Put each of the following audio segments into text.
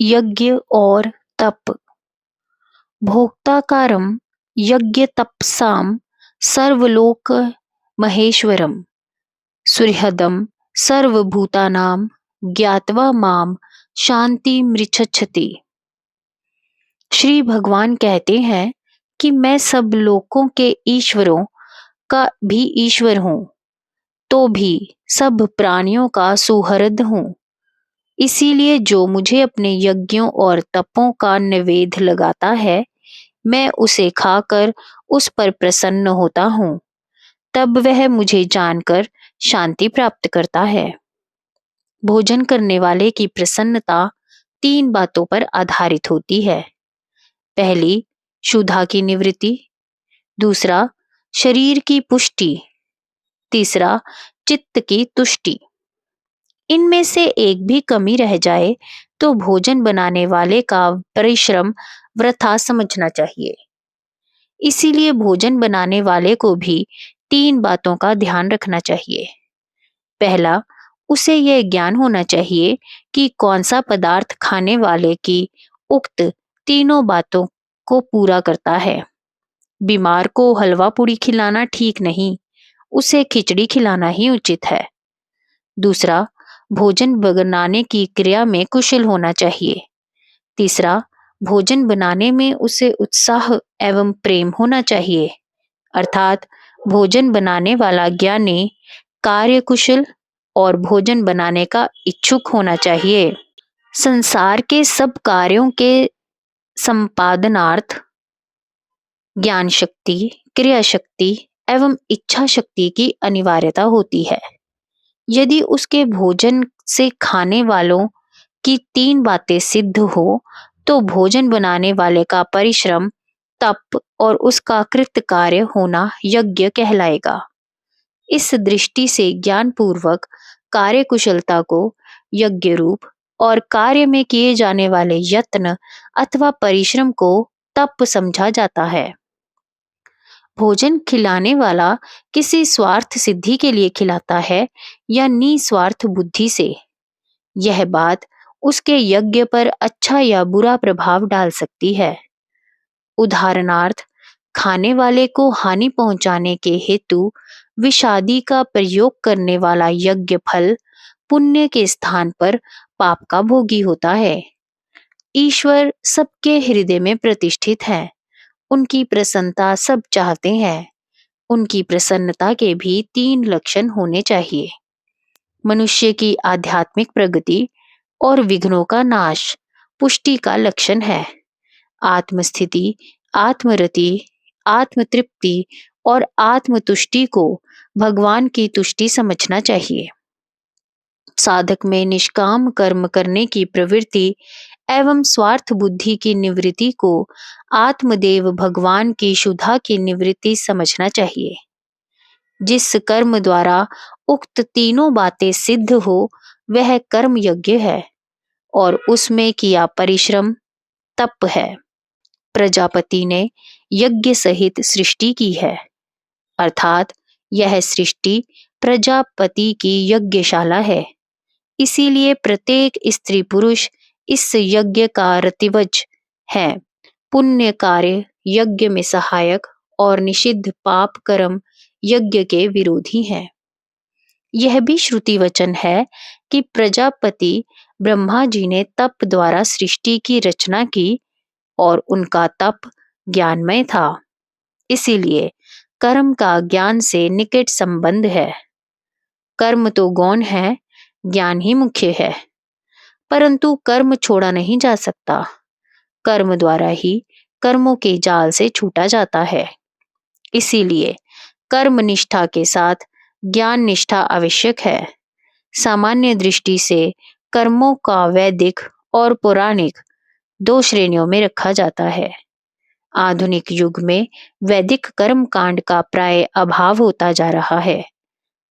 यज्ञ और तप। भोक्ताकारं यज्ञ तपसाम सर्वलोक महेश्वरम सुहृदं सर्वभूतानां ज्ञात्वा माम शांति मृच्छति। श्री भगवान कहते हैं कि मैं सब लोकों के ईश्वरों का भी ईश्वर हूँ, तो भी सब प्राणियों का सुहृद हूँ। इसीलिए जो मुझे अपने यज्ञों और तपों का नैवेद्य लगाता है, मैं उसे खाकर उस पर प्रसन्न होता हूँ। तब वह मुझे जानकर शांति प्राप्त करता है। भोजन करने वाले की प्रसन्नता 3 बातों पर आधारित होती है। पहली, क्षुधा की निवृत्ति। दूसरा, शरीर की पुष्टि। तीसरा, चित्त की तुष्टि। इनमें से एक भी कमी रह जाए तो भोजन बनाने वाले का परिश्रम वृथा समझना चाहिए। इसीलिए भोजन बनाने वाले को भी 3 बातों का ध्यान रखना चाहिए। पहला, उसे यह ज्ञान होना चाहिए कि कौन सा पदार्थ खाने वाले की उक्त तीनों बातों को पूरा करता है। बीमार को हलवा पूड़ी खिलाना ठीक नहीं, उसे खिचड़ी खिलाना ही उचित है। दूसरा, भोजन बनाने की क्रिया में कुशल होना चाहिए। तीसरा, भोजन बनाने में उसे उत्साह एवं प्रेम होना चाहिए, अर्थात भोजन बनाने वाला ज्ञानी, कार्यकुशल और भोजन बनाने का इच्छुक होना चाहिए। संसार के सब कार्यों के संपादनार्थ ज्ञान शक्ति, क्रिया शक्ति एवं इच्छा शक्ति की अनिवार्यता होती है। यदि उसके भोजन से खाने वालों की 3 बातें सिद्ध हो तो भोजन बनाने वाले का परिश्रम, तप और उसका कृत कार्य होना यज्ञ कहलाएगा। इस दृष्टि से ज्ञान पूर्वक कार्य कुशलता को यज्ञ रूप और कार्य में किए जाने वाले यत्न अथवा परिश्रम को तप समझा जाता है। भोजन खिलाने वाला किसी स्वार्थ सिद्धि के लिए खिलाता है या निस्वार्थ बुद्धि से, यह बात उसके यज्ञ पर अच्छा या बुरा प्रभाव डाल सकती है। उदाहरणार्थ, खाने वाले को हानि पहुंचाने के हेतु विषादी का प्रयोग करने वाला यज्ञ फल पुण्य के स्थान पर पाप का भोगी होता है। ईश्वर सबके हृदय में प्रतिष्ठित है, उनकी प्रसन्नता सब चाहते हैं। उनकी प्रसन्नता के भी 3 लक्षण होने चाहिए। मनुष्य की आध्यात्मिक प्रगति और विघ्नों का नाश पुष्टि का लक्षण है। आत्मस्थिति, आत्मरति, आत्मतृप्ति और आत्मतुष्टि को भगवान की तुष्टि समझना चाहिए। साधक में निष्काम कर्म करने की प्रवृत्ति एवं स्वार्थ बुद्धि की निवृत्ति को आत्मदेव भगवान की क्षुधा की निवृत्ति समझना चाहिए। जिस कर्म द्वारा उक्त तीनों बातें सिद्ध हो वह कर्म यज्ञ है और उसमें किया परिश्रम तप है। प्रजापति ने यज्ञ सहित सृष्टि की है, अर्थात यह सृष्टि प्रजापति की यज्ञशाला है। इसीलिए प्रत्येक स्त्री पुरुष इस यज्ञ का रतिवज है। पुण्य कार्य यज्ञ में सहायक और निषिद्ध पाप कर्म यज्ञ के विरोधी हैं। यह भी श्रुति वचन है कि प्रजापति ब्रह्मा जी ने तप द्वारा सृष्टि की रचना की और उनका तप ज्ञानमय था। इसीलिए कर्म का ज्ञान से निकट संबंध है। कर्म तो गौण है, ज्ञान ही मुख्य है। परंतु कर्म छोड़ा नहीं जा सकता। कर्म द्वारा ही कर्मों के जाल से छूटा जाता है। इसीलिए कर्म निष्ठा के साथ ज्ञान निष्ठा आवश्यक है। सामान्य दृष्टि से कर्मों का वैदिक और पौराणिक 2 श्रेणियों में रखा जाता है। आधुनिक युग में वैदिक कर्म कांड का प्राय अभाव होता जा रहा है,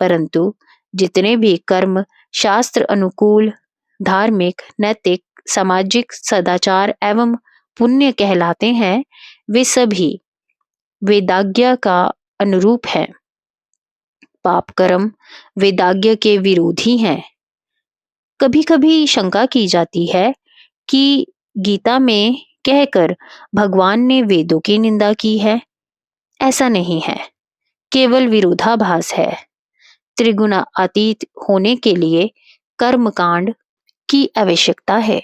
परंतु जितने भी कर्म शास्त्र अनुकूल, धार्मिक, नैतिक, सामाजिक सदाचार एवं पुण्य कहलाते हैं, वे सभी वेदाज्ञा का अनुरूप है। पाप कर्म वेदाज्ञा के विरोधी हैं। कभी कभी शंका की जाती है कि गीता में कहकर भगवान ने वेदों की निंदा की है? ऐसा नहीं है, केवल विरोधाभास है। त्रिगुणातीत होने के लिए कर्मकांड की आवश्यकता है।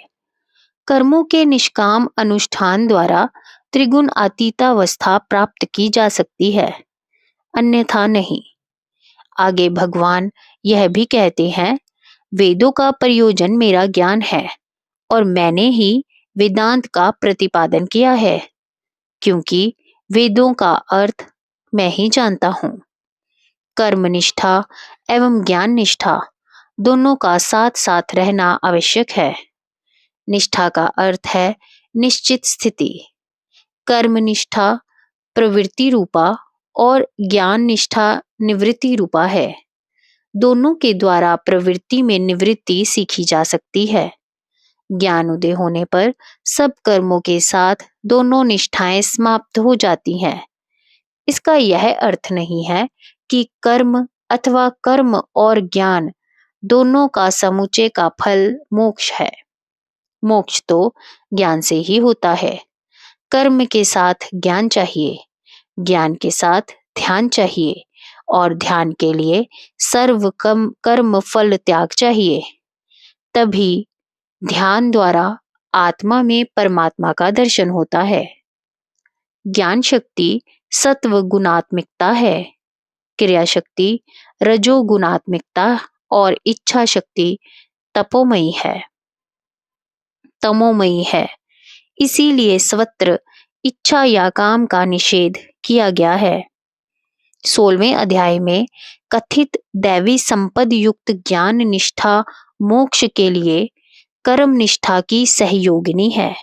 कर्मों के निष्काम अनुष्ठान द्वारा त्रिगुण अतीतावस्था प्राप्त की जा सकती है, अन्यथा नहीं। आगे भगवान यह भी कहते हैं, वेदों का प्रयोजन मेरा ज्ञान है और मैंने ही वेदांत का प्रतिपादन किया है, क्योंकि वेदों का अर्थ मैं ही जानता हूँ। कर्मनिष्ठा एवं ज्ञान निष्ठा दोनों का साथ साथ रहना आवश्यक है। निष्ठा का अर्थ है निश्चित स्थिति। कर्मनिष्ठा प्रवृत्ति रूपा और ज्ञान निष्ठा निवृत्ति रूपा है। दोनों के द्वारा प्रवृत्ति में निवृत्ति सीखी जा सकती है। ज्ञान उदय होने पर सब कर्मों के साथ दोनों निष्ठाएं समाप्त हो जाती हैं। इसका यह अर्थ नहीं है कि कर्म अथवा कर्म और ज्ञान दोनों का समुच्चय का फल मोक्ष है। मोक्ष तो ज्ञान से ही होता है। कर्म के साथ ज्ञान चाहिए, ज्ञान के साथ ध्यान चाहिए और ध्यान के लिए सर्व कर्म फल त्याग चाहिए। तभी ध्यान द्वारा आत्मा में परमात्मा का दर्शन होता है। ज्ञान शक्ति सत्व गुणात्मिकता है, क्रिया शक्ति रजो गुणात्मिकता और इच्छा शक्ति तपोमयी है, तमोमयी है। इसीलिए सर्वत्र इच्छा या काम का निषेध किया गया है। 16वें अध्याय में कथित दैवी संपद युक्त ज्ञान निष्ठा मोक्ष के लिए कर्म निष्ठा की सहयोगिनी है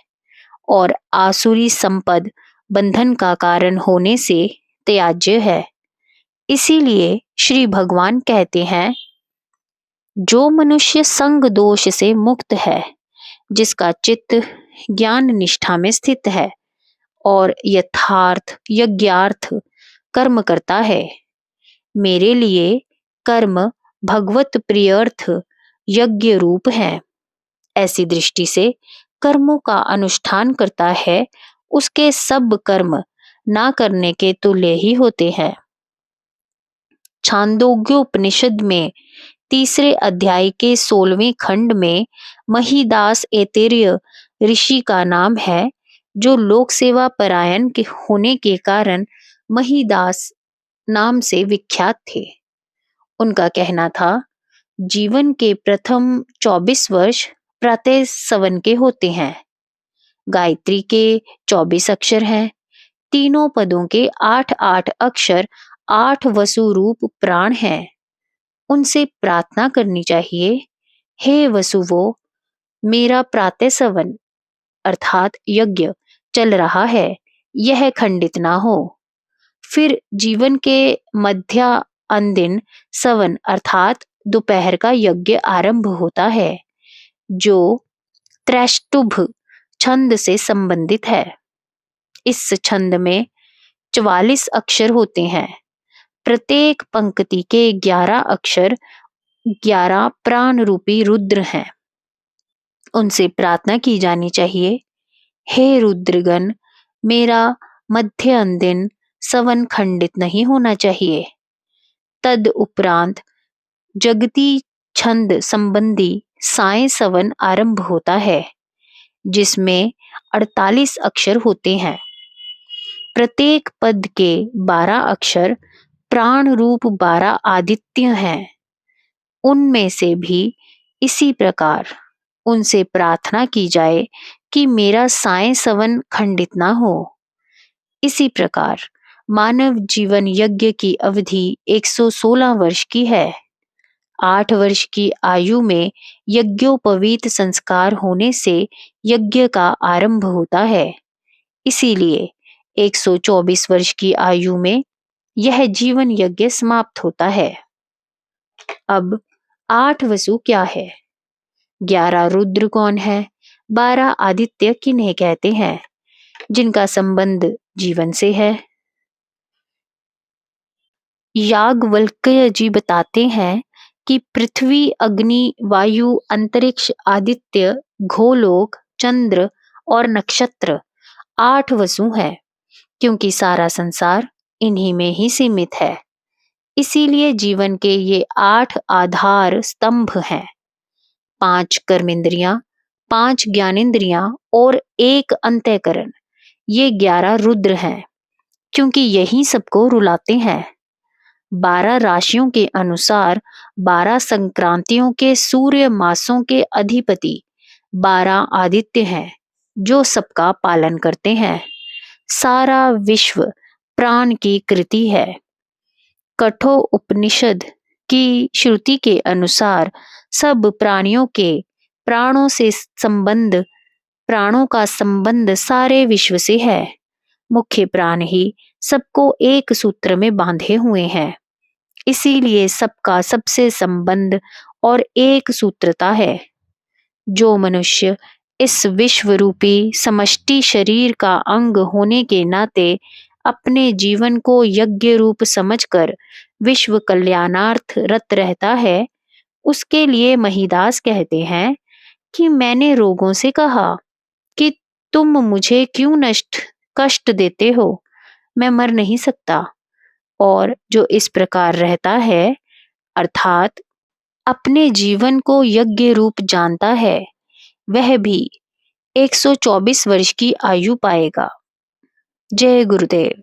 और आसुरी संपद बंधन का कारण होने से त्याज्य है। इसीलिए श्री भगवान कहते हैं, जो मनुष्य संग दोष से मुक्त है, जिसका चित्त ज्ञान निष्ठा में स्थित है और यथार्थ यज्ञार्थ कर्म करता है, मेरे लिए कर्म भगवत प्रियर्थ यज्ञ रूप है। ऐसी दृष्टि से कर्मों का अनुष्ठान करता है, उसके सब कर्म ना करने के तुल्य ही होते हैं। छांदोग्योपनिषद में 3 अध्याय के 16वें खंड में महिदास ऐतरेय ऋषि का नाम है, जो लोक सेवा परायण के होने के कारण महिदास नाम से विख्यात थे। उनका कहना था, जीवन के प्रथम 24 वर्ष प्रातः सवन के होते हैं। गायत्री के 24 अक्षर हैं। तीनों पदों के 8-8 अक्षर 8 वसु रूप प्राण हैं। उनसे प्रार्थना करनी चाहिए, हे वसुवो, मेरा प्रातः सवन अर्थात यज्ञ चल रहा है, यह खंडित ना हो। फिर जीवन के मध्य अंदिन सवन अर्थात दोपहर का यज्ञ आरंभ होता है, जो त्रैष्टुभ छंद से संबंधित है। इस छंद में 44 अक्षर होते हैं। प्रत्येक पंक्ति के 11 अक्षर 11 प्राण रूपी रुद्र हैं। उनसे प्रार्थना की जानी चाहिए, हे रुद्रगण, मेरा मध्य अंदिन सवन खंडित नहीं होना चाहिए। तद उपरांत जगती छंद संबंधी साय सवन आरंभ होता है, जिसमें 48 अक्षर होते हैं। प्रत्येक पद के 12 अक्षर प्राण रूप 12 आदित्य हैं। उनमें से भी इसी प्रकार उनसे प्रार्थना की जाए कि मेरा साय सवन खंडित ना हो। इसी प्रकार मानव जीवन यज्ञ की अवधि 116 वर्ष की है। 8 वर्ष की आयु में यज्ञोपवीत संस्कार होने से यज्ञ का आरंभ होता है। इसीलिए 124 वर्ष की आयु में यह जीवन यज्ञ समाप्त होता है। अब 8 वसु क्या है? 11 रुद्र कौन है? 12 आदित्य किन्हें कहते हैं, जिनका संबंध जीवन से है? याज्ञवल्क्य जी बताते हैं कि पृथ्वी, अग्नि, वायु, अंतरिक्ष, आदित्य, गोलोक, चंद्र और नक्षत्र 8 वसु है, क्योंकि सारा संसार इन्हीं में ही सीमित है। इसीलिए जीवन के ये 8 आधार स्तंभ हैं। 5 कर्मेंद्रियां, 5 ज्ञानेंद्रियां और 1 अंतःकरण, ये 11 रुद्र हैं, क्योंकि यही सबको रुलाते हैं। 12 राशियों के अनुसार 12 संक्रांतियों के सूर्य मासों के अधिपति 12 आदित्य हैं, जो सबका पालन करते हैं। सारा विश्व प्राण की कृति है। कठोर उपनिषद की श्रुति के अनुसार सब प्राणियों के प्राणों का संबंध सारे विश्व से है। मुख्य प्राण ही सबको एक सूत्र में बांधे हुए हैं। इसीलिए सबका सबसे संबंध और एक सूत्रता है। जो मनुष्य इस विश्व रूपी समष्टि शरीर का अंग होने के नाते अपने जीवन को यज्ञ रूप समझकर विश्व कल्याणार्थ रत रहता है, उसके लिए महिदास कहते हैं कि मैंने रोगों से कहा कि तुम मुझे क्यों कष्ट देते हो, मैं मर नहीं सकता। और जो इस प्रकार रहता है, अर्थात अपने जीवन को यज्ञ रूप जानता है, वह भी 124 वर्ष की आयु पाएगा। जय गुरुदेव।